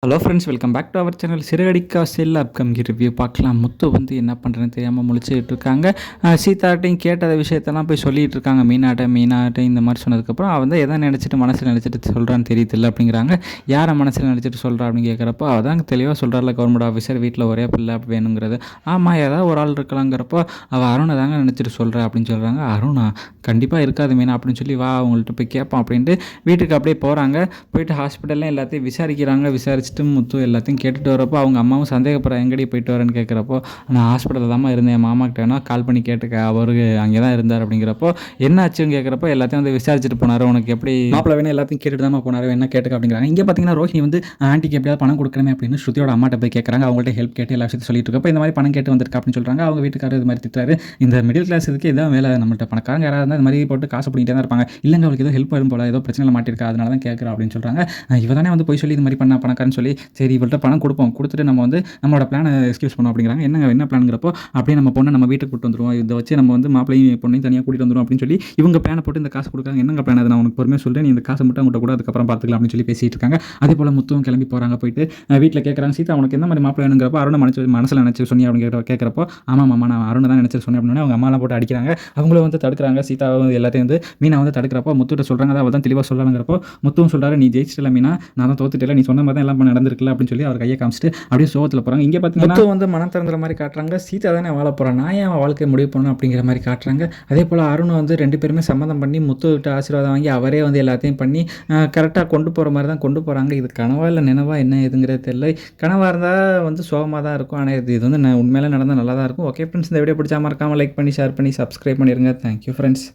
Hello friends, welcome back to our channel. Siragadikka செல் upcoming review பார்க்கலாம். முத்து வந்து என்ன பண்ணுறதுன்னு தெரியாமல் முழிச்சிட்டு இருக்காங்க. சீதாட்டையும் கேட்ட விஷயத்தெல்லாம் போய் சொல்லிகிட்டு இருக்காங்க. மீனாட்ட இந்த மாதிரி சொன்னதுக்கப்புறம் அவள் வந்து எதை நினச்சிட்டு மனசில் நினச்சிட்டு சொல்கிறான்னு தெரியுதில்ல அப்படிங்கிறாங்க. யாரை மனசில் நினச்சிட்டு சொல்கிறா அப்படின்னு கேட்குறப்போ அவள் தான் தெளிவாக சொல்கிறாள், கவர்மெண்ட் ஆஃபீஸர், வீட்டில் ஒரே பிள்ளை வேணுங்கிறது. ஆமாம், ஏதாவது ஒரு ஆள் இருக்கலாங்கிறப்போ அவள் அருணை தாங்க நினச்சிட்டு சொல்கிறா அப்படின்னு சொல்கிறாங்க. அருணா கண்டிப்பாக இருக்காது மீனா அப்படின்னு சொல்லி வா அவங்கள்ட்ட போய் கேட்போம் அப்படின்ட்டு வீட்டுக்கு அப்படியே போகிறாங்க. போயிட்டு ஹாஸ்பிட்டலில் எல்லாத்தையும் விசாரிச்சுட்டு முத்து எல்லாத்தையும் கேட்டுட்டு வரப்போ அவங்க அம்மாவும் சந்தேகப்படுற எங்கடி போயிட்டு வரேன்னு கேட்குறப்போ, நான் ஹாஸ்பிட்டலில் தான் இருந்தேன், மாமா கிட்டேனா கால் பண்ணி கேட்டுக்க, அவரு அங்கே தான் இருந்தார் அப்படிங்கிறப்போ என்ன ஆச்சுன்னு கேட்குறப்போ எல்லாத்தையும் வந்து விசாரிச்சுட்டு போனார். உனக்கு எப்படி மாப்பிள்ள வேணும் எல்லாத்தையும் கேட்டுட்டு தான் போனார், என்ன கேட்டுக்க அப்படிங்கிறாங்க. இங்கே பார்த்தீங்கன்னா ரோஹினி வந்து ஆண்டிக்கு எப்படியாவது பணம் கொடுக்கணுமே அப்படின்னு ஸ்ருதியோட அம்மாட்ட போய் கேட்குறாங்க. அவங்கள்ட்ட ஹெல்ப் கேட்டு எல்லா விஷயத்தையும் சொல்லிட்டு இருக்கப்போ இந்த மாதிரி பணம் கேட்டு வந்திருக்கா அப்படின்னு சொல்கிறாங்க. அவங்க வீட்டுக்காரர் இது மாதிரி திட்டுறாரு, இந்த மிடில் கிளாஸ் இதுக்கு இதான் வேலை, நம்மள்ட்ட பணக்காரங்க யாராவது இருந்தால் இந்த மாதிரி போட்டு காசு பிடிக்கிட்டே தான் இருப்பாங்க, இல்லைங்க அவளுக்கு ஏதோ ஹெல்ப் வரும் போல, ஏதோ பிரச்சனை மாட்டிருக்கா அதனால தான் கேட்குறா அப்படின்னு சொல்கிறாங்க. இவ தானே வந்து போய் சொல்லி இந்த மாதிரி பண்ண பணக்காரன்னு சொல்லி, சரி இவள்கிட்ட பணம் கொடுப்போம், கொடுத்துட்டு நம்ம வந்து நம்மளோட பிளானை எக்ஸ்கியூஸ் பண்ணோம் அப்படிங்கிறாங்க. என்ன பிளானுங்கிறப்போ அப்படியே நம்ம பொண்ணை நம்ம வீட்டுக்கு கூட்டு வந்துருவோம், இதை வச்சு நம்ம வந்து மாப்பிளையும் பொண்ணையும் தனியாக கூட்டிட்டு வந்துடும் அப்படின்னு சொல்லி இவங்க பிளானை போட்டு இந்த காசு கொடுக்குறாங்க. என்னங்க பிளான் அது, நான் உனக்கு பொறுமையாக சொல்கிறேன், நீ இந்த காசை மட்டும் அவங்கள்ட்ட கூட அதுக்கப்புறம் பார்த்துக்கலாம் அப்படின்னு சொல்லி பேசிட்டு இருக்காங்க. அதே போல் முத்துவும் கிளம்பி போகிறாங்க. போயிட்டு வீட்டில் கேட்குறாங்க, சீதா உனக்கு எந்த மாதிரி மாப்பிளை வேணுங்கிறப்போ அருணை மனசில் நினச்சி சொன்னி அப்படின்னு கேட்குறப்போ ஆமாம் மாமா நான் அருணை தான் நினச்சி சொன்னேன் அப்படின்னு அவங்க அம்மாலாம் போட்டு அடிக்கிறாங்க. அவங்களும் வந்து தடுக்கிறாங்க. சீதா எல்லாத்தையும் வந்து மீனா வந்து தடுக்கிறப்போ முத்துட்ட சொல்கிறாங்க, அவள் தான் தெளிவாக சொல்லணுங்கிறப்போ முத்துவும் சொல்கிறாரு, நீ ஜெயிச்சிட்டல மீனா, நான் தான் தோத்துட்டல, நீ சொன்ன மாதிரி தான் எல்லாம் நடந்திருக்குல்ல அப்படின்னு சொல்லி அவர் கையை காமிச்சிட்டு அப்படியே சோகத்தில் போகிறாங்க. இங்கே பார்த்தீங்கன்னா முத்து வந்து மனம் திறந்துற மாதிரி காட்டுறாங்க. சீதா தானே வாழ போகிறான், நான் ஏன் வாழ்க்கையை முடிவு பண்ணணும் அப்படிங்கிற மாதிரி காட்டுறாங்க. அதே போல் அருண் வந்து ரெண்டு பேருமே சம்மந்தம் பண்ணி முத்துக்கிட்ட ஆசீர்வாதம் வாங்கி அவரே வந்து எல்லாத்தையும் பண்ணி கரெக்டாக கொண்டு போகிற மாதிரி தான் கொண்டு போகிறாங்க. இது கனவா இல்லை நினைவா என்ன எதுங்கிறது தெரியல. கனவாக இருந்தால் வந்து சோகமாக தான் இருக்கும், ஆனால் இது வந்து உண்மையிலே நடந்தால் நல்லா தான் இருக்கும். ஓகே ஃப்ரெண்ட்ஸ், இந்த வீடியோ பிடிச்சா மறக்காமல் லைக் பண்ணி ஷேர் பண்ணி சப்ஸ்கிரைப் பண்ணிடுங்க. Thank you friends.